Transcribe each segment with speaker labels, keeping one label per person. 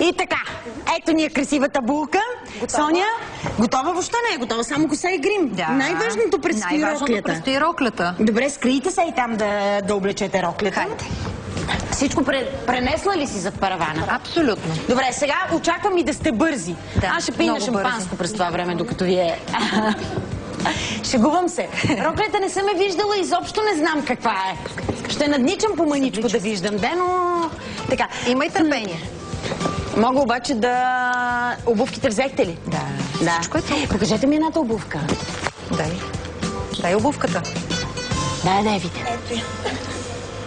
Speaker 1: И така, ето ни е красивата булка. Готова? Соня, готова въобще не е готова, само коса и грим. Да. Най-важното предстои роклята. Добре, скрийте се и там да облечете роклята. Хайде. Всичко пренесла ли си зад паравана?
Speaker 2: Абсолютно.
Speaker 1: Добре, сега очаквам и да сте бързи. Да, аз ще пия на шампанско през това време, докато ви е... Шегувам се. Роклята не съм е виждала, изобщо не знам каква е. Ще надничам по мъничко да виждам, но... Така.
Speaker 2: Имай търпение.
Speaker 1: Мога обаче да... Обувките взехте ли?
Speaker 2: Да. Всичко е тук.
Speaker 1: Покажете ми едната обувка.
Speaker 2: Дай обувката.
Speaker 1: Дай видя.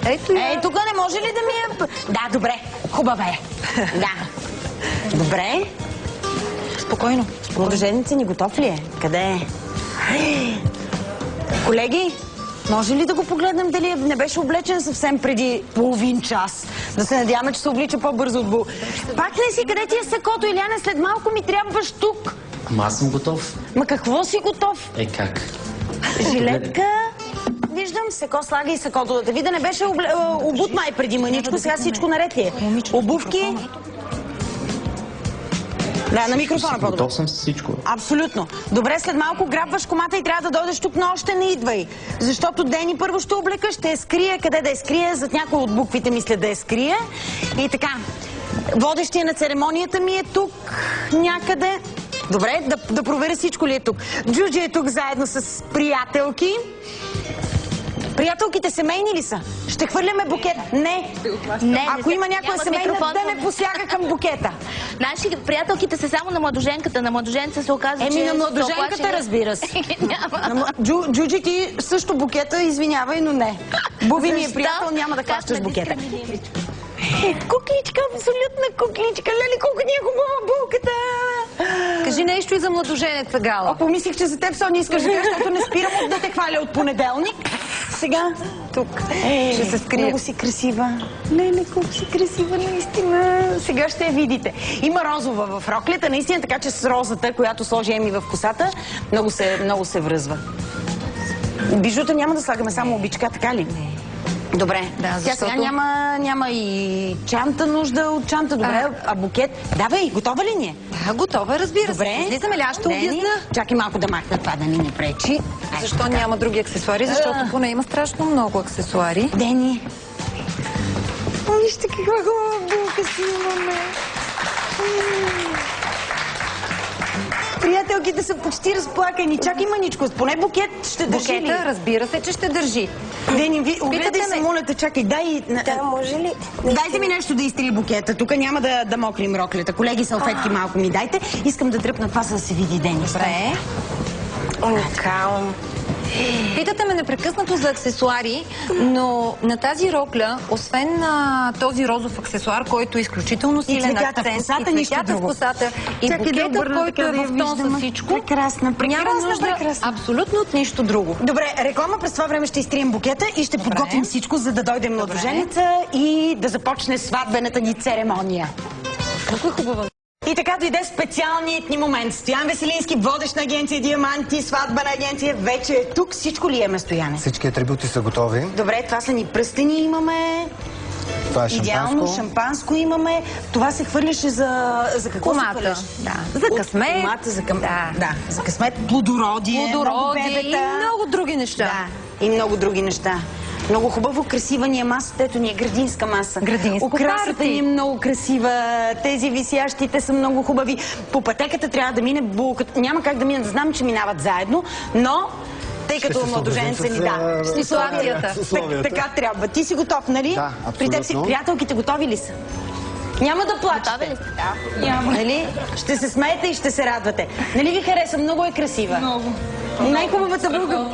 Speaker 2: Ето я.
Speaker 1: Ей, тук не може ли да ми е... Да, добре. Хубава е. Да. Добре.
Speaker 2: Спокойно.
Speaker 1: Младоженица ни готов ли е? Къде е? Колеги, може ли да го погледнем дали не беше облечен съвсем преди половин час? Да се надяваме, че се облича по-бързо от Бул. Пак не си, къде ти е сакото, Иляна? След малко ми трябваш тук.
Speaker 3: Ама аз съм готов.
Speaker 1: Ма какво си готов?
Speaker 3: Как?
Speaker 1: Жилетка... Виждам, сако слага и сакото да те видя. Не беше обут май преди мъничко, сега всичко наред ли е? Обувки... Да, на микрофона по-добре.
Speaker 3: Готов съм с всичко.
Speaker 1: Абсолютно. Добре, след малко грабваш комата и трябва да дойдеш тук, но още не идвай. Защото Дени първо ще облека, ще я скрие. Къде да я скрие? Зад някои от буквите мисля да я скрие. И така, водещия на церемонията ми е тук някъде. Добре, да проверя всичко ли е тук. Джуджи е тук заедно с приятелки. Приятелките семейни ли са? Ще хвърляме букет? Не. Ако има някоя семейна, да не посяга към букета.
Speaker 4: Наши приятелките са само на младоженката. На младоженца се оказва, че...
Speaker 1: На младоженката, разбира се. Джуджи, ти също букета, извинявай, но не. Буби ми е приятел, няма да хващаш букета. Кукличка, абсолютна кукличка. Лели, колко ни е хубава булката.
Speaker 2: Кажи нещо и за младоженеца, Гала.
Speaker 1: Помислих, че за теб, Соня, искаш да кажа, защото не спирам да те хваля от понеделник. Сега тук.
Speaker 2: Ще се скрие.
Speaker 1: Много си красива. Леле, колко си красива, наистина. Сега ще я видите. Има розова в роклята, наистина, така че с розата, която сложи Еми в косата, много се връзва. Бижута няма да слагаме, само обичка, така ли? Не. Добре. Тя сега няма и чанта нужда от чанта. Добре, а букет? Давай, готова ли ни е?
Speaker 2: Да, готова, разбира се. Излизаме ли? Аз ще обясна.
Speaker 1: Чакай малко да махна това, да ни пречи.
Speaker 2: Защо няма други аксесуари? Защото поне има страшно много аксесуари.
Speaker 1: Дени. Вижте каква хубава булка си имаме. Приятелките са почти разплакани. Чакай мъничко, поне букет ще държи ли?
Speaker 2: Букета, разбира се, че ще държи.
Speaker 1: Дени, огледай се, моля те, чакай, дай...
Speaker 4: Да, може ли?
Speaker 1: Дайте ми нещо да изтрие букета. Тук няма да мокрим роклята. Колеги, салфетки малко ми дайте. Искам да дръпна това, за да се види Дени.
Speaker 2: Добре.
Speaker 4: Уникално.
Speaker 2: Питате ме непрекъснато за аксесуари, но на тази рокля, освен на този розов аксесуар, който е изключително силен акцент, и цветята в косата, и букетът, който е в тон с всичко, няма нужда абсолютно от нищо друго.
Speaker 1: Добре, реклама, през това време ще изтрием букета и ще подготвим всичко, за да дойде младоженица и да започне сватбената ни церемония.
Speaker 2: Много е хубаво.
Speaker 1: И така дойде специалният ни момент. Стоян Веселински, водещ на агенция Диаманти, сватба на агенция, вече е тук. Всичко ли имаме, Стояне?
Speaker 5: Всички атрибути са готови.
Speaker 1: Добре, това са ни пръстени имаме.
Speaker 5: Това е шампанско.
Speaker 1: Идеално, шампанско имаме. Това се хвърляше за какво се хвърляш?
Speaker 2: За късмет.
Speaker 1: Комата, за късмет. Плодородие,
Speaker 2: и много други неща.
Speaker 1: Да, и много други неща. Много хубаво, красива ни е масата. Ето ни е градинска маса. Украсата ни е много красива. Тези висящите са много хубави. По пътеката трябва да мине булката. Няма как да минат, знам, че минават заедно, но тъй като младоженеца ни
Speaker 2: ситуацията.
Speaker 1: Така трябва. Ти си готов, нали?
Speaker 5: Да, абсолютно.
Speaker 1: При теб си приятелките готови ли са? Няма да плачете. Няма. Нали? Ще се смеете и ще се радвате. Нали ви хареса? Много е красива. Много. Най-хубавата булка.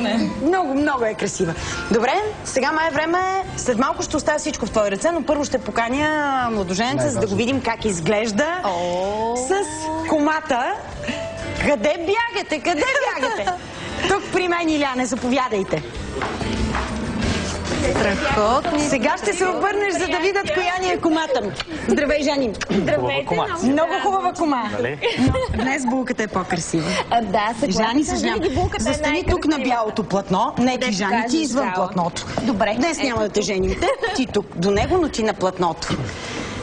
Speaker 1: Много е красива. Добре, сега май е време. След малко ще оставя всичко в твои ръце, но първо ще поканя младоженеца, за да го видим как изглежда. С комата. Къде бягате? Тук при мен, Иляне, заповядайте.
Speaker 2: Страхотни.
Speaker 1: Сега ще се обърнеш, за да видят коя ни е комата. Здравей, Жани.
Speaker 4: Здравейте.
Speaker 1: Много хубава кома. Днес булката е по-красива.
Speaker 4: Да, съгласна.
Speaker 1: Жани, съжалявам. Застани тук на бялото платно. Не ти, Жани, ти извън платното.
Speaker 4: Добре.
Speaker 1: Днес няма да те женим. Ти тук до него, но ти на платното.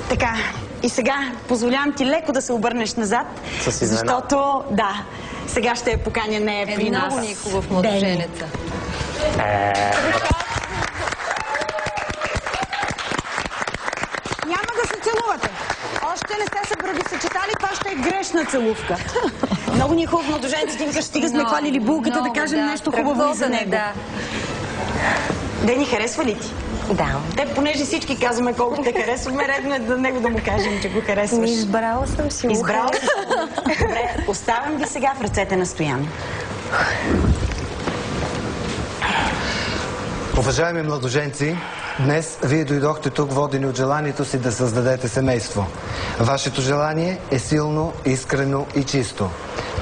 Speaker 1: Така, И сега позволявам ти леко да се обърнеш назад, защото, да, сега ще я поканя нея при нас.
Speaker 2: Много ни е хубав младоженеца.
Speaker 1: Няма да се целувате. Още не сте се бракосъчетали, това ще е грешна целувка. Много ни е хубаво младоженците, викаш, стига сме хвалили булката, да кажем нещо хубаво и за него. Дени, харесва ли ти?
Speaker 6: Да.
Speaker 1: Те, понеже всички казваме колко те харесваме, редно е да него да му кажем, че го харесваш.
Speaker 6: Избрала съм си го.
Speaker 1: Избрала си. Добре, оставям ви сега в ръцете на Стоян.
Speaker 5: Уважаеми младоженци, днес вие дойдохте тук водени от желанието си да създадете семейство. Вашето желание е силно, искрено и чисто.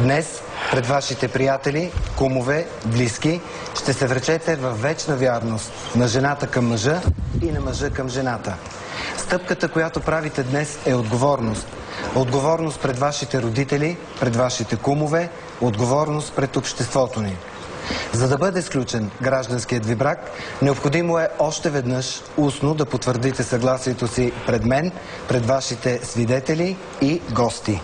Speaker 5: Днес пред вашите приятели, кумове, близки ще се вречете в вечна вярност на жената към мъжа и на мъжа към жената. Стъпката, която правите днес, е отговорност. Отговорност пред вашите родители, пред вашите кумове, отговорност пред обществото ни. За да бъде сключен гражданският ви брак, необходимо е още веднъж устно да потвърдите съгласието си пред мен, пред вашите свидетели и гости.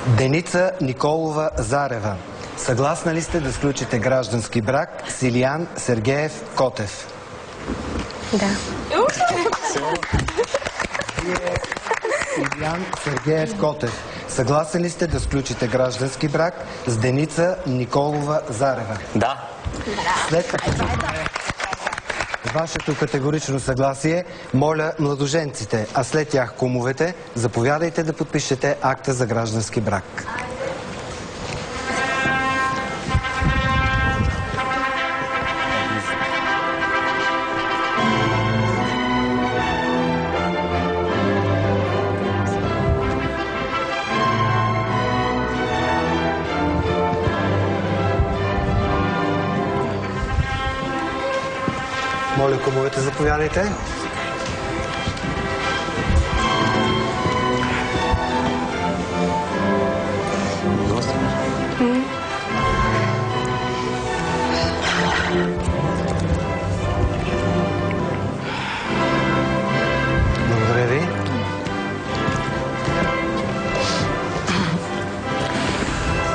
Speaker 5: Деница Николова Зарева. Съгласна ли сте да сключите граждански брак с Илиян Сергеев Котев?
Speaker 6: Да.
Speaker 5: Илиян Сергеев Котев. Съгласен ли сте да сключите граждански брак с Деница Николова Зарева?
Speaker 3: Да.
Speaker 5: След като вашето категорично съгласие, моля младоженците, а след тях кумовете, заповядайте да подпишете акта за граждански брак. Моля, кумовете, заповядайте. Благодаря ви.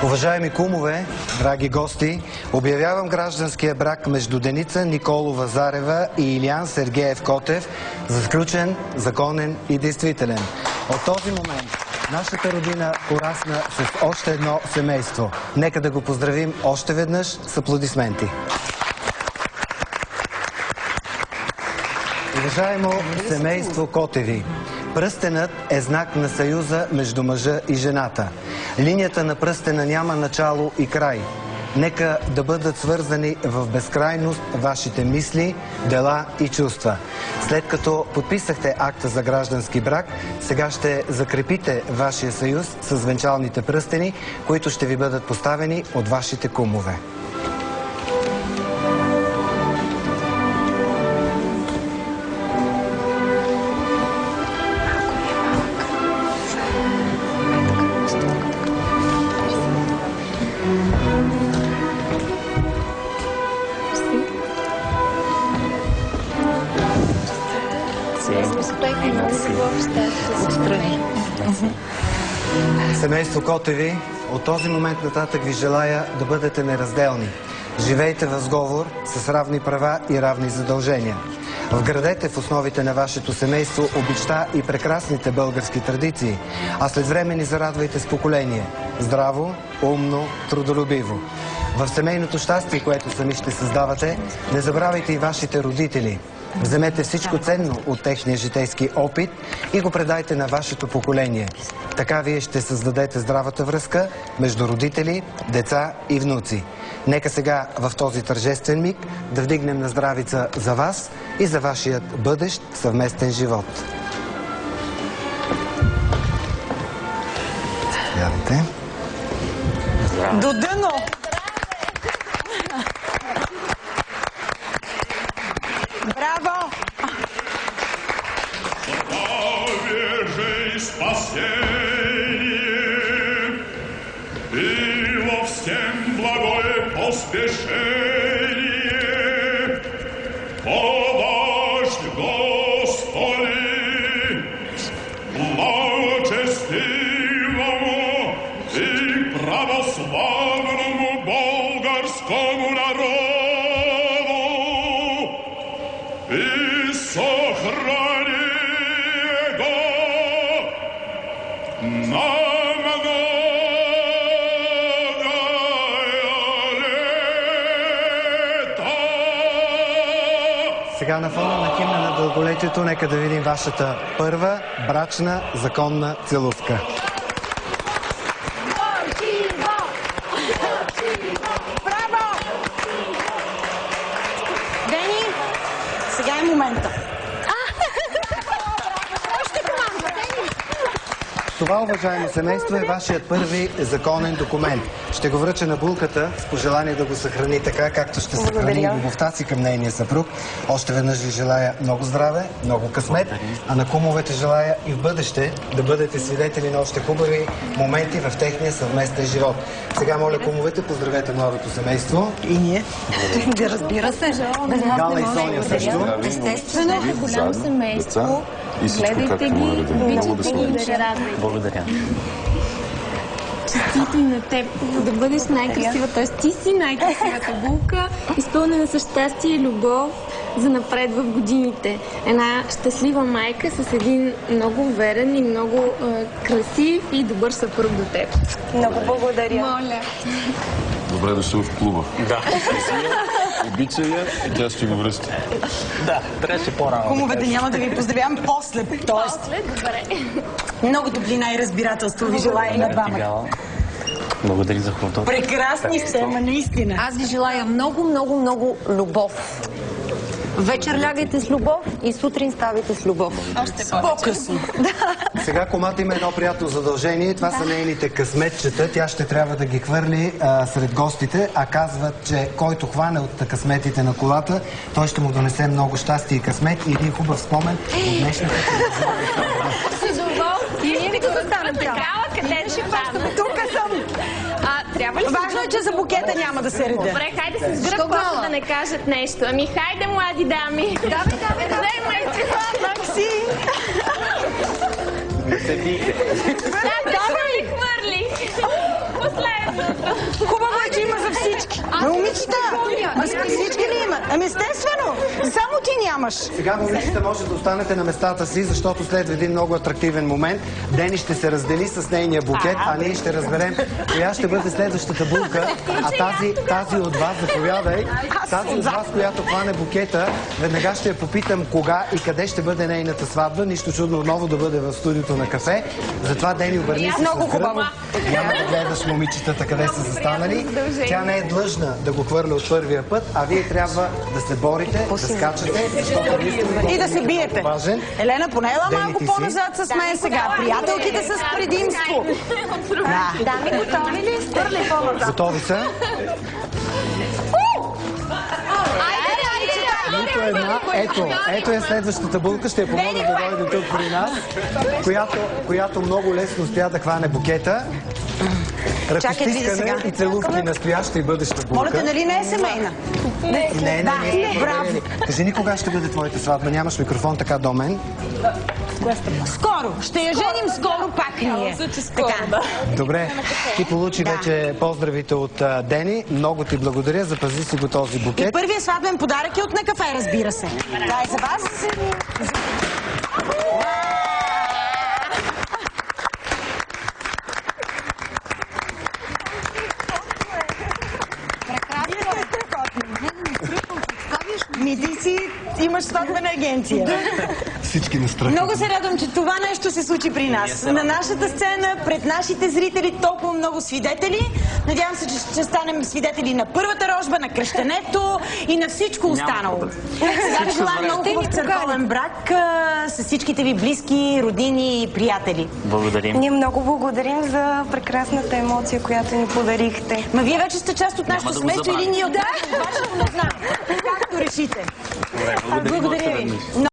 Speaker 5: Уважаеми кумове, драги гости, обявявам гражданския брак между Деница Николова Зарева и Илиян Сергеев Котев за сключен, законен и действителен. От този момент нашата родина порасна с още едно семейство. Нека да го поздравим още веднъж с аплодисменти. Уважаемо семейство Котеви, пръстенът е знак на съюза между мъжа и жената. Линията на пръстена няма начало и край. Нека да бъдат свързани в безкрайност вашите мисли, дела и чувства. След като подписахте акта за граждански брак, сега ще закрепите вашия съюз с венчалните пръстени, които ще ви бъдат поставени от вашите кумове. Семейство Котеви, от този момент нататък ви желая да бъдете неразделни. Живейте в сговор с равни права и равни задължения. Вградете в основите на вашето семейство обичта и прекрасните български традиции, а след време ни зарадвайте с поколение. Здраво, умно, трудолюбиво. В семейното щастие, което сами ще създавате, не забравяйте и вашите родители. Вземете всичко ценно от техния житейски опит и го предайте на вашето поколение. Така вие ще създадете здравата връзка между родители, деца и внуци. Нека сега в този тържествен миг да вдигнем на здравица за вас и за вашият бъдещ съвместен живот. Явите.
Speaker 1: До дъно! Браво!
Speaker 7: И во всем благое поспешение, о вождь
Speaker 5: Сега на фона на химна на дълголетието, нека да видим вашата първа брачна законна целувка.
Speaker 1: Браво! Дени, сега е момента.
Speaker 5: Това, уважаемо семейство, е вашият първи законен документ. Ще го връча на булката с пожелание да го съхрани така, както ще съхрани любовта си към нейния съпруг. Още веднъж ви желая много здраве, много късмет, а на кумовете желая и в бъдеще да бъдете свидетели на още хубави моменти в техния съвместен живот. Сега моля кумовете, поздравете младото семейство.
Speaker 1: И ние.
Speaker 2: Да, разбира се.
Speaker 5: Гала и Соня също.
Speaker 2: Естествено.
Speaker 8: Голямо семейство. И всичко както му да дадем. Много да се радвайте.
Speaker 3: Благодаря.
Speaker 6: Честито и на теб да бъдеш най-красива, т.е. ти си най-красивата булка, изпълнена с щастие и любов за напред в годините. Една щастлива майка с един много верен и много красив и добър съпруг до теб.
Speaker 2: Много благодаря.
Speaker 6: Моля.
Speaker 8: Добре дошъл в клуба.
Speaker 3: Да.
Speaker 8: Обича я и тя ще го връща.
Speaker 3: Да, трябваше по-рано.
Speaker 1: Кумовете няма да ви поздравявам после. Тоест, много топлина и разбирателство ви желая и на двамата.
Speaker 3: Благодаря за хубавото.
Speaker 1: Прекрасни сте, ама наистина.
Speaker 2: Аз ви желая много, много, много любов. Вечер лягайте с любов и сутрин ставайте с любов.
Speaker 1: Още по-късно.
Speaker 5: Сега комата има едно приятно задължение. Това са нейните късметчета. Тя ще трябва да ги хвърли сред гостите, а казват, че който хване от късметите на колата, той ще му донесе много щастие и късмет и един хубав спомен от днешната
Speaker 6: И ние като станем такава, къде ще стана?
Speaker 1: Тук съм.
Speaker 6: Трябва ли
Speaker 1: Важно е, че за букета няма да се реда.
Speaker 6: Добре, хайде се сгръб, после да не кажат нещо. Ами хайде, млади дами. Давай. Вземайте
Speaker 1: Макси!
Speaker 6: Давай ли хвърли? Последното.
Speaker 1: Хубаво е, че има за всички. Момичета, всички ли имат? Ами естествено, само ти нямаш.
Speaker 5: Сега, момичета, може да останете на местата си, защото след един много атрактивен момент Дени ще се раздели с нейния букет, а ние ще разберем коя ще бъде следващата булка. А тази от вас, заповядай, тази от вас, която хване букета, веднага ще я попитам кога и къде ще бъде нейната сватба. Нищо чудно отново да бъде в студиото на кафе. Затова, Дени, обърни се
Speaker 1: Много
Speaker 5: с гръб.
Speaker 1: хубаво.
Speaker 5: Няма да гледаш момичетата къде са застанали. Тя не е длъжна да го хвърля от първия път, а вие трябва да се борите, да скачате, защото
Speaker 1: И да се биете.
Speaker 5: важен.
Speaker 1: Елена, поне ела
Speaker 5: Дените
Speaker 1: малко
Speaker 5: си.
Speaker 1: по-назад с мен сега. Приятелките с предимство.
Speaker 2: Дами, готови ли сте?
Speaker 5: Готови са? Нито една. Ето е следващата булка. Ще я помоля да дойде тук при нас, която много лесно успя да хване букета. Ръкостискане и целувки настояща и бъдеща булка.
Speaker 1: Моля те, нали не е семейна?
Speaker 5: Не.
Speaker 1: Браво.
Speaker 5: Кажи ни кога ще бъде твоята сватба. Нямаш микрофон така до мен.
Speaker 1: Скоро. Ще я женим скоро пак ние. Така.
Speaker 5: Добре. Ти получи вече поздравите от Дени. Много ти благодаря. Запази си го този
Speaker 1: И
Speaker 5: букет.
Speaker 1: първият сватбен подарък е от на кафе, разбира се. Това е за вас. Ти си имаш сватбена агенция.
Speaker 5: Всички настръхват.
Speaker 1: Много се радвам, че това нещо се случи при нас. На нашата сцена, пред нашите зрители, толкова много свидетели. Надявам се, че ще станем свидетели на първата рожба, на кръщенето и на всичко останало. Сега ви желая много хубав църковен брак с всичките ви близки, родини и приятели.
Speaker 3: Благодарим.
Speaker 6: Ние много благодарим за прекрасната емоция, която ни подарихте.
Speaker 1: Ма вие вече сте част от нашето
Speaker 3: да го
Speaker 1: семейство или ние от вашето не знам. Както решите.
Speaker 3: Благодарим
Speaker 1: Благодаря
Speaker 3: още
Speaker 1: ви.
Speaker 3: веднъж.